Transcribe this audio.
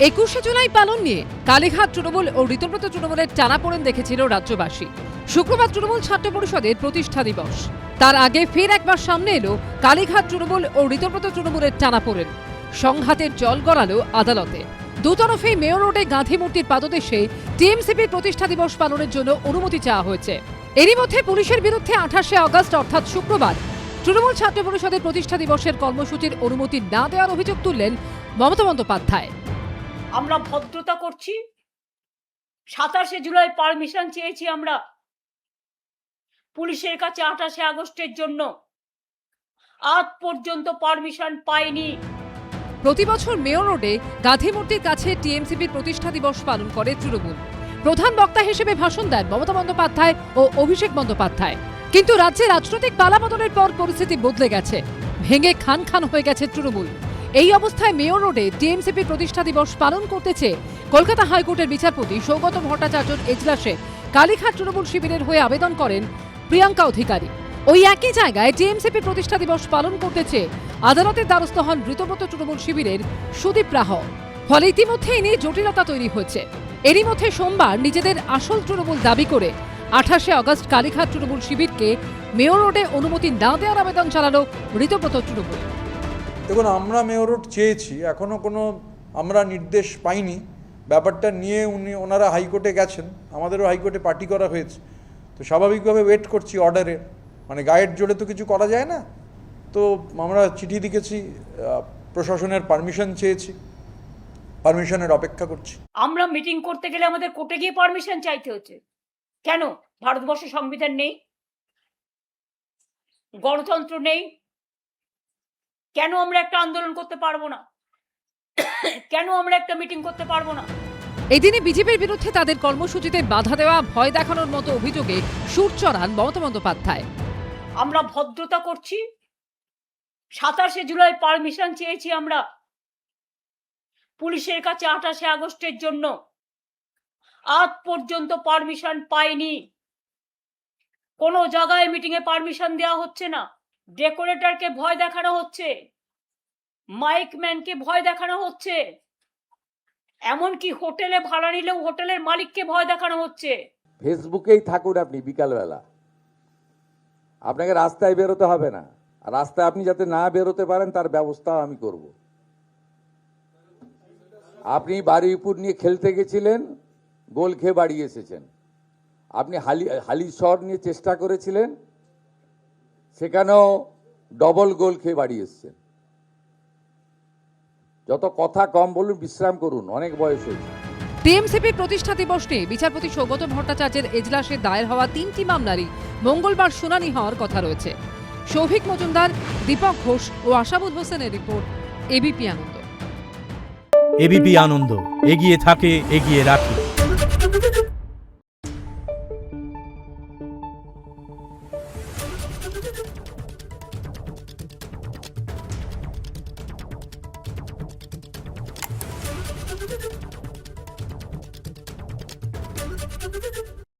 21শে জুলাই পালন নিয়ে কালীঘাট তৃণমূল ও ঋতব্রত তৃণমূলের টানাপোড়েন দেখেছিল রাজ্যবাসী। শুক্রবার তৃণমূল ছাত্র পরিষদের প্রতিষ্ঠা দিবস। তার আগে ফের একবার সামনে এলো কালীঘাট তৃণমূল ও ঋতব্রত তৃণমূলের টানাপোড়েন। সংঘাতের জল গড়ালো আদালতে। দুতরফেই মেয়র রোডে গান্ধী মূর্তির পাদদেশে টিএমসিপির প্রতিষ্ঠা দিবস পালনের জন্য অনুমতি চাওয়া হয়েছে। এরই মধ্যে পুলিশের বিরুদ্ধে 28শে আগস্ট অর্থাৎ শুক্রবার তৃণমূল ছাত্র পরিষদের প্রতিষ্ঠা দিবসের কর্মসূচির অনুমতি না দেওয়ার অভিযোগ তুললেন মমতা বন্দ্যোপাধ্যায়। আমরা ভদ্রতা করছি। 27শে জুলাই পারমিশন চেয়েছি আমরা পুলিশের কাছে 28শে আগস্টের জন্য, আজ পর্যন্ত পারমিশন পাইনি। প্রতি বছর মেয়র রোডে গান্ধী মূর্তির কাছে টিএমসিপির প্রতিষ্ঠা দিবস পালন করে তৃণমূল। প্রধান বক্তা হিসেবে ভাষণ দেন মমতা বন্দ্যোপাধ্যায় ও অভিষেক বন্দ্যোপাধ্যায়। কিন্তু রাজ্যে রাজনৈতিক পালাবদলের পর পরিস্থিতি বদলে গেছে, ভেঙে খান খান হয়ে গেছে তৃণমূল। এই অবস্থায় মেয়র রোডে টিএমসিপির প্রতিষ্ঠা দিবস পালন করতে চেয়ে কলকাতা হাইকোর্টের বিচারপতি সৌগত ভট্টাচার্যর এজলাসে কালীঘাট তৃণমূল শিবিরের হয়ে আবেদন করেন প্রিয়াঙ্কা অধিকারী। ওই একই জায়গায় টিএমসিপির প্রতিষ্ঠা দিবস পালন করতে চেয়ে আদালতের দ্বারস্থ হন ঋতব্রত তৃণমূল শিবিরের সুদীপ রাহ। ফলে ইতিমধ্যে এ নিয়ে জটিলতা তৈরি হয়েছে। এরই মধ্যে সোমবার নিজেদের আসল তৃণমূল দাবি করে 28শে আগস্ট কালীঘাট তৃণমূল শিবিরকে মেয়র রোডে অনুমতি না দেওয়ার আবেদন চালালো ঋতব্রত তৃণমূল। দেখুন, আমরা মেয়র রোড চেয়েছি, এখনও কোনো আমরা নির্দেশ পাইনি। ব্যাপারটা নিয়ে ওনারা হাইকোর্টে গেছেন, আমাদেরও হাইকোর্টে পার্টি করা হয়েছে। তো স্বাভাবিকভাবে ওয়েট করছি অর্ডারের, মানে গায়ের জোরে তো কিছু করা যায় না। তো আমরা চিঠি লিখেছি, প্রশাসনের পারমিশন চেয়েছি, পারমিশনের অপেক্ষা করছি। আমরা মিটিং করতে গেলে আমাদের কোর্টে গিয়ে পারমিশন চাইতে হচ্ছে কেন? ভারতবর্ষে সংবিধান নেই? গণতন্ত্র নেই? কেন আমরা একটা আন্দোলন করতে পারবো না? কেন আমরা একটা মিটিং করতে পারবো না? এদিনে বিজেপির বিরুদ্ধে তাদের কর্মসূচিতে বাধা দেওয়া, ভয় দেখানোর মতো অভিযোগে সুর চড়ান মমতা বন্দ্যোপাধ্যায়। আমরা ভদ্রতা করছি। 27শে জুলাই পারমিশন চেয়েছি আমরা পুলিশের কাছে 28শে আগস্টের জন্য, আজ পর্যন্ত পারমিশন পাইনি। কোনো জায়গায় মিটিং এ পারমিশন দেওয়া হচ্ছে না। ডেকোরেটরকে ভয় দেখানো হচ্ছে, মাইক ম্যানকে ভয় দেখানো হচ্ছে, এমনকি হোটেলে ভাড়া নিলেও হোটেলের মালিককে ভয় দেখানো হচ্ছে। ফেসবুকেই থাকুন আপনি, বিকালবেলা আপনাকে রাস্তায় বেরোতে হবে না। আর রাস্তায় আপনি যাতে না বেরোতে পারেন তার ব্যবস্থাও আমি করব। আপনি বারুইপুর নিয়ে খেলতে গেছিলেন, গোল খেয়ে বাড়ি এসেছেন। আপনি হালিশহর নিয়ে চেষ্টা করেছিলেন, সেখানেও ডবল গোল খেয়ে বাড়ি এসেছেন। যত কথা কম বলুন, বিশ্রাম করুন, অনেক বয়স হয়েছে। টিএমসিপির প্রতিষ্ঠা দিবস নিয়ে বিচারপতি সৌগত ভট্টাচার্যের এজলাসে দায়ের হওয়া 3টি মামলারই মঙ্গলবার শুনানি হওয়ার কথা রয়েছে। সৌভিক মজুমদার, দীপক ঘোষ ও আশাবুল হোসেনের রিপোর্ট, এবিপি আনন্দ। এবিপি আনন্দ, এগিয়ে থাকে, এগিয়ে রাখে।